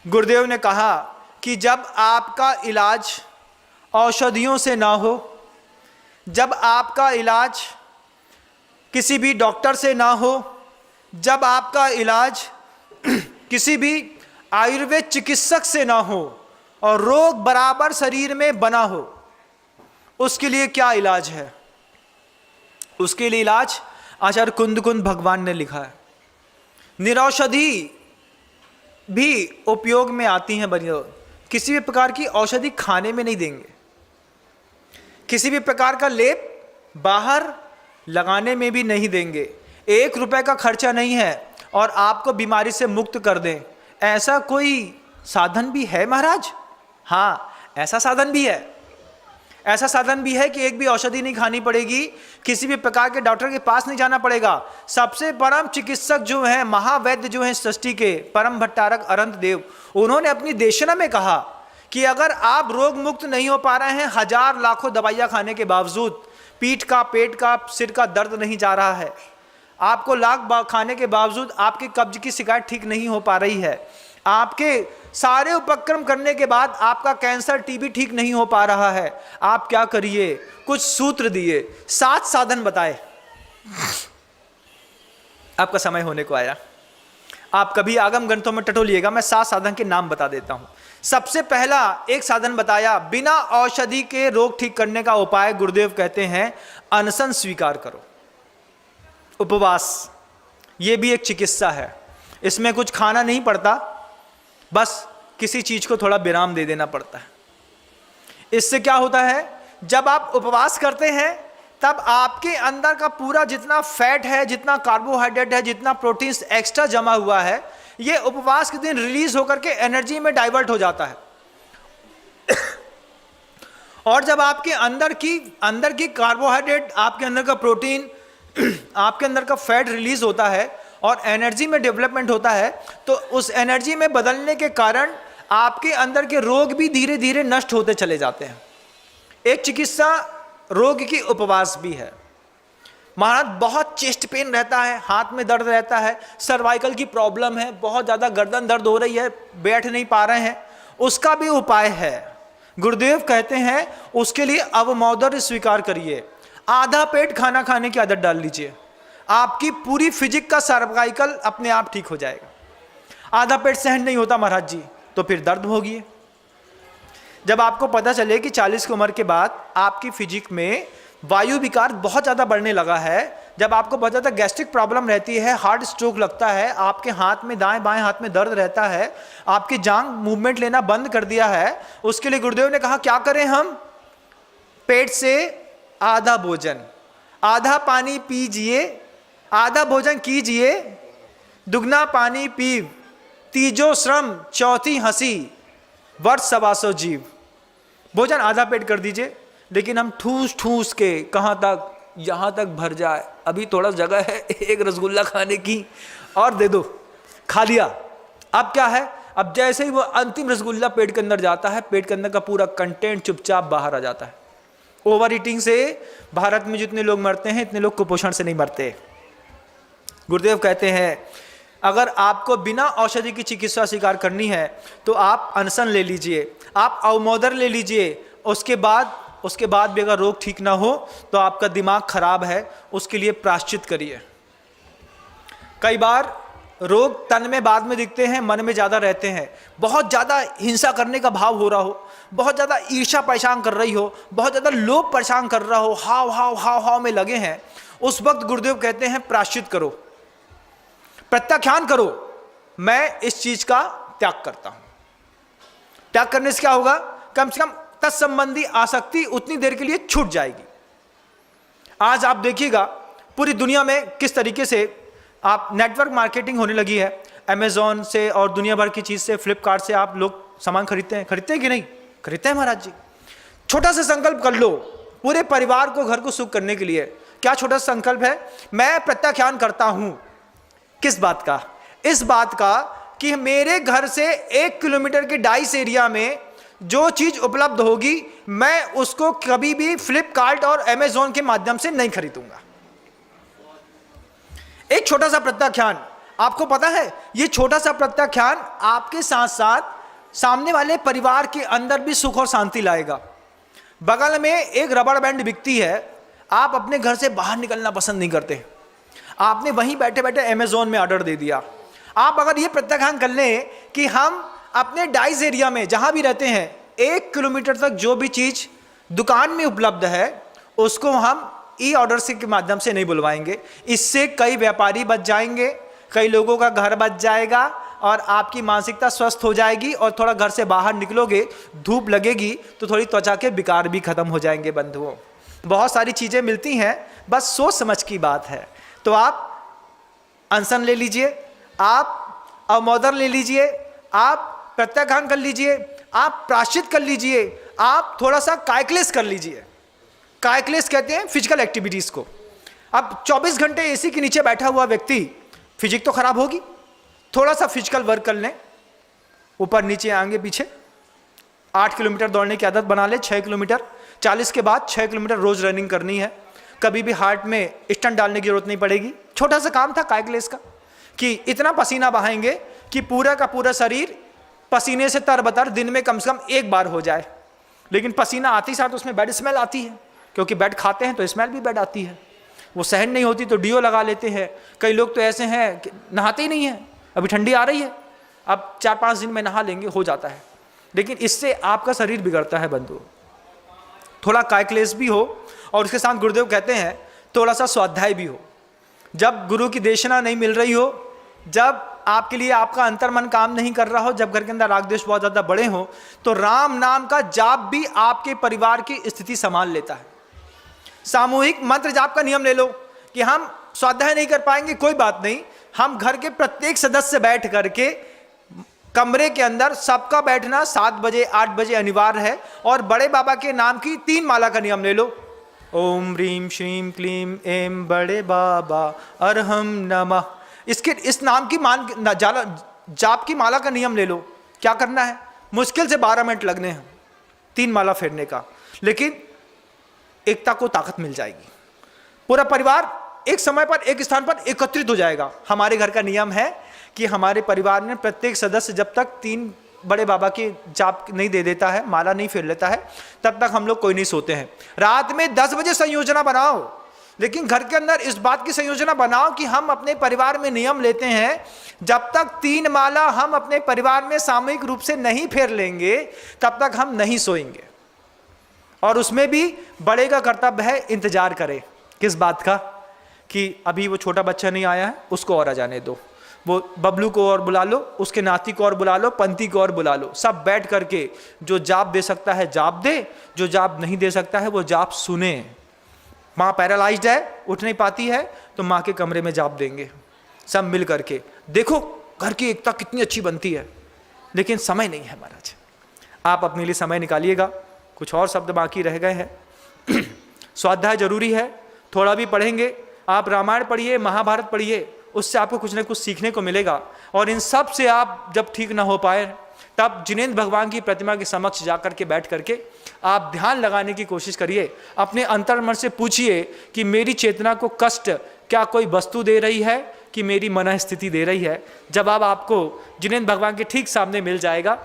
गुरुदेव ने कहा कि जब आपका इलाज औषधियों से ना हो, जब आपका इलाज किसी भी डॉक्टर से ना हो, जब आपका इलाज किसी भी आयुर्वेद चिकित्सक से ना हो और रोग बराबर शरीर में बना हो, उसके लिए क्या इलाज है? उसके लिए इलाज आचार्य कुंद भगवान ने लिखा है। निरौषधि भी उपयोग में आती हैं बनियों। किसी भी प्रकार की औषधि खाने में नहीं देंगे, किसी भी प्रकार का लेप बाहर लगाने में भी नहीं देंगे। 1 रुपए का खर्चा नहीं है और आपको बीमारी से मुक्त कर दें, ऐसा कोई साधन भी है महाराज? हाँ, ऐसा साधन भी है। ऐसा साधन भी है कि एक भी औषधि नहीं खानी पड़ेगी, किसी भी प्रकार के डॉक्टर के पास नहीं जाना पड़ेगा। सबसे परम चिकित्सक जो हैं, महावैद्य जो हैं सृष्टि के, परम भट्टारक अनंत देव, उन्होंने अपनी देशना में कहा कि अगर आप रोग मुक्त नहीं हो पा रहे हैं, 1000 लाखों दवाइयाँ खाने के बावजूद, पीठ का, पेट का, सिर का दर्द नहीं जा रहा है, आपको लाख खाने के बावजूद आपकी कब्ज की शिकायत ठीक नहीं हो पा रही है, आपके सारे उपक्रम करने के बाद आपका कैंसर, टीबी ठीक नहीं हो पा रहा है, आप क्या करिए? कुछ सूत्र दिए, 7 साधन बताए। आपका समय होने को आया, आप कभी आगम ग्रंथों में टटोलिएगा, मैं 7 साधन के नाम बता देता हूं। सबसे पहला एक साधन बताया, बिना औषधि के रोग ठीक करने का उपाय गुरुदेव कहते हैं अनशन स्वीकार करो, उपवास। यह भी एक चिकित्सा है, इसमें कुछ खाना नहीं पड़ता, बस किसी चीज को थोड़ा विराम दे देना पड़ता है। इससे क्या होता है, जब आप उपवास करते हैं तब आपके अंदर का पूरा जितना फैट है, जितना कार्बोहाइड्रेट है, जितना प्रोटीन एक्स्ट्रा जमा हुआ है, ये उपवास के दिन रिलीज होकर के एनर्जी में डाइवर्ट हो जाता है। और जब आपके अंदर की कार्बोहाइड्रेट, आपके अंदर का प्रोटीन, आपके अंदर का फैट रिलीज होता है और एनर्जी में डेवलपमेंट होता है, तो उस एनर्जी में बदलने के कारण आपके अंदर के रोग भी धीरे धीरे नष्ट होते चले जाते हैं। एक चिकित्सा रोग की उपवास भी है। महाराज बहुत चेस्ट पेन रहता है, हाथ में दर्द रहता है, सर्वाइकल की प्रॉब्लम है, बहुत ज़्यादा गर्दन दर्द हो रही है, बैठ नहीं पा रहे हैं, उसका भी उपाय है। गुरुदेव कहते हैं उसके लिए अवमौदर्य स्वीकार करिए, आधा पेट खाना खाने की आदत डाल लीजिए, आपकी पूरी फिजिक का सर्वाइकल अपने आप ठीक हो जाएगा। आधा पेट सहन नहीं होता महाराज जी, तो फिर दर्द होगी। जब आपको पता चले कि 40 की उम्र के बाद आपकी फिजिक में वायु विकार बहुत ज़्यादा बढ़ने लगा है, जब आपको बहुत ज़्यादा गैस्ट्रिक प्रॉब्लम रहती है, हार्ट स्ट्रोक लगता है, आपके हाथ में, दाएं बाएं हाथ में दर्द रहता है, आपकी जांघ मूवमेंट लेना बंद कर दिया है, उसके लिए गुरुदेव ने कहा क्या करें हम? पेट से आधा भोजन, आधा पानी पीजिए, आधा भोजन कीजिए, दुगना पानी पीव, तीजो श्रम चौथी हंसी, वर्ष 125 जीव। भोजन आधा पेट कर दीजिए, लेकिन हम ठूस ठूस के कहाँ तक, यहाँ तक भर जाए, अभी थोड़ा जगह है एक रसगुल्ला खाने की और दे दो, खा लिया। अब क्या है, अब जैसे ही वो अंतिम रसगुल्ला पेट के अंदर जाता है, पेट के अंदर का पूरा कंटेंट चुपचाप बाहर आ जाता है। ओवर ईटिंग से भारत में जितने लोग मरते हैं, इतने लोग कुपोषण से नहीं मरते। गुरुदेव कहते हैं अगर आपको बिना औषधि की चिकित्सा स्वीकार करनी है तो आप अनशन ले लीजिए, आप अवमोदर ले लीजिए, उसके बाद भी अगर रोग ठीक ना हो तो आपका दिमाग खराब है, उसके लिए प्रायश्चित करिए। कई बार रोग तन में बाद में दिखते हैं, मन में ज़्यादा रहते हैं। बहुत ज़्यादा हिंसा करने का भाव हो रहा हो, बहुत ज़्यादा ईर्ष्या परेशान कर रही हो, बहुत ज़्यादा लोभ परेशान कर रहा हो, हाव में लगे हैं, उस वक्त गुरुदेव कहते हैं प्रायश्चित करो, प्रत्याख्यान करो, मैं इस चीज का त्याग करता हूं। त्याग करने से क्या होगा, कम से कम तत्संबंधी आसक्ति उतनी देर के लिए छूट जाएगी। आज आप देखिएगा पूरी दुनिया में किस तरीके से आप नेटवर्क मार्केटिंग होने लगी है। अमेजोन से और दुनिया भर की चीज से, फ्लिपकार्ट से आप लोग सामान खरीदते हैं कि नहीं? खरीदते हैं महाराज जी। छोटा सा संकल्प कर लो पूरे परिवार को, घर को सुख करने के लिए। क्या छोटा सा संकल्प है? मैं प्रत्याख्यान करता हूं। किस बात का? इस बात का कि मेरे घर से 1 किलोमीटर के डाइस एरिया में जो चीज उपलब्ध होगी मैं उसको कभी भी फ्लिपकार्ट और अमेजोन के माध्यम से नहीं खरीदूंगा। एक छोटा सा प्रत्याख्यान, आपको पता है ये छोटा सा प्रत्याख्यान आपके साथ साथ सामने वाले परिवार के अंदर भी सुख और शांति लाएगा। बगल में एक रबड़ बैंड बिकती है, आप अपने घर से बाहर निकलना पसंद नहीं करते, आपने वहीं बैठे बैठे अमेज़ॉन में ऑर्डर दे दिया। आप अगर ये प्रत्याख्यान कर लें कि हम अपने डाइस एरिया में जहाँ भी रहते हैं 1 किलोमीटर तक जो भी चीज़ दुकान में उपलब्ध है उसको हम ई ऑर्डर से के माध्यम से नहीं बुलवाएंगे। इससे कई व्यापारी बच जाएंगे, कई लोगों का घर बच जाएगा और आपकी मानसिकता स्वस्थ हो जाएगी। और थोड़ा घर से बाहर निकलोगे, धूप लगेगी तो थोड़ी त्वचा के विकार भी खत्म हो जाएंगे। बंधुओं, बहुत सारी चीज़ें मिलती हैं, बस सोच समझ की बात है। तो आप अनशन ले लीजिए, आप अवमोदन ले लीजिए, आप प्रत्याख्यान कर लीजिए, आप प्रायश्चित कर लीजिए, आप थोड़ा सा कायक्लेश कर लीजिए। कायक्लेश कहते हैं फिजिकल एक्टिविटीज़ को। अब 24 घंटे एसी के नीचे बैठा हुआ व्यक्ति, फिजिक तो खराब होगी, थोड़ा सा फिजिकल वर्क कर लें, ऊपर नीचे आगे पीछे। 8 किलोमीटर दौड़ने की आदत बना ले, 6 किलोमीटर, 40 के बाद 6 किलोमीटर रोज रनिंग करनी है। कभी भी हार्ट में स्टंट डालने की जरूरत नहीं पड़ेगी। छोटा सा काम था कायक्लेश का कि इतना पसीना बहाएंगे कि पूरा का पूरा शरीर पसीने से तरबतर दिन में कम से कम 1 बार हो जाए। लेकिन पसीना आते ही साथ उसमें बैड स्मेल आती है, क्योंकि बैड खाते हैं तो स्मेल भी बैड आती है। वो सहन नहीं होती तो डीओ लगा लेते हैं। कई लोग तो ऐसे हैं कि नहाते ही नहीं हैं, अभी ठंडी आ रही है, अब 4-5 दिन में नहा लेंगे, हो जाता है। लेकिन इससे आपका शरीर बिगड़ता है बंधु। थोड़ा कायक्लेश भी हो और उसके साथ गुरुदेव कहते हैं थोड़ा सा स्वाध्याय भी हो। जब गुरु की देशना नहीं मिल रही हो, जब आपके लिए आपका अंतर्मन काम नहीं कर रहा हो, जब घर के अंदर राग द्वेष बहुत ज़्यादा बड़े हो, तो राम नाम का जाप भी आपके परिवार की स्थिति संभाल लेता है। सामूहिक मंत्र जाप का नियम ले लो कि हम स्वाध्याय नहीं कर पाएंगे, कोई बात नहीं, हम घर के प्रत्येक सदस्य बैठ करके कमरे के अंदर सबका बैठना 7 बजे 8 बजे अनिवार्य है। और बड़े बाबा के नाम की 3 माला का नियम ले लो। ओम ह्रीम श्रीम क्लीम एम बड़े बाबा अरहम नमः। इस नाम की जाप की माला का नियम ले लो। क्या करना है? मुश्किल से 12 मिनट लगने हैं 3 माला फेरने का, लेकिन एकता को ताकत मिल जाएगी। पूरा परिवार एक समय पर एक स्थान पर एकत्रित हो जाएगा। हमारे घर का नियम है कि हमारे परिवार में प्रत्येक सदस्य जब तक 3 बड़े बाबा की जाप नहीं दे देता है, माला नहीं फेर लेता है, तब तक हम लोग कोई नहीं सोते हैं। रात में 10 बजे संयोजना बनाओ, लेकिन घर के अंदर इस बात की संयोजना बनाओ कि हम अपने परिवार में नियम लेते हैं, जब तक 3 माला हम अपने परिवार में सामूहिक रूप से नहीं फेर लेंगे तब तक हम नहीं सोएंगे। और उसमें भी बड़े का कर्तव्य है इंतजार करे। किस बात का? कि अभी वो छोटा बच्चा नहीं आया है, उसको और आ जाने दो, वो बबलू को और बुला लो, उसके नाती को और बुला लो, पंथी को और बुला लो। सब बैठ करके जो जाप दे सकता है जाप दे, जो जाप नहीं दे सकता है वो जाप सुने। माँ पैरालाइज्ड है, उठ नहीं पाती है, तो माँ के कमरे में जाप देंगे सब मिल करके। देखो घर की एकता कितनी अच्छी बनती है। लेकिन समय नहीं है महाराज, आप अपने लिए समय निकालिएगा। कुछ और शब्द बाकी रह गए हैं। स्वाध्याय जरूरी है, थोड़ा भी पढ़ेंगे आप, रामायण पढ़िए, महाभारत पढ़िए, उससे आपको कुछ ना कुछ सीखने को मिलेगा। और इन सब से आप जब ठीक ना हो पाए तब जिनेंद्र भगवान की प्रतिमा के समक्ष जाकर के बैठ करके आप ध्यान लगाने की कोशिश करिए। अपने अंतर्मन से पूछिए कि मेरी चेतना को कष्ट क्या कोई वस्तु दे रही है कि मेरी मन स्थिति दे रही है। जवाब आपको जिनेंद्र भगवान के ठीक सामने मिल जाएगा।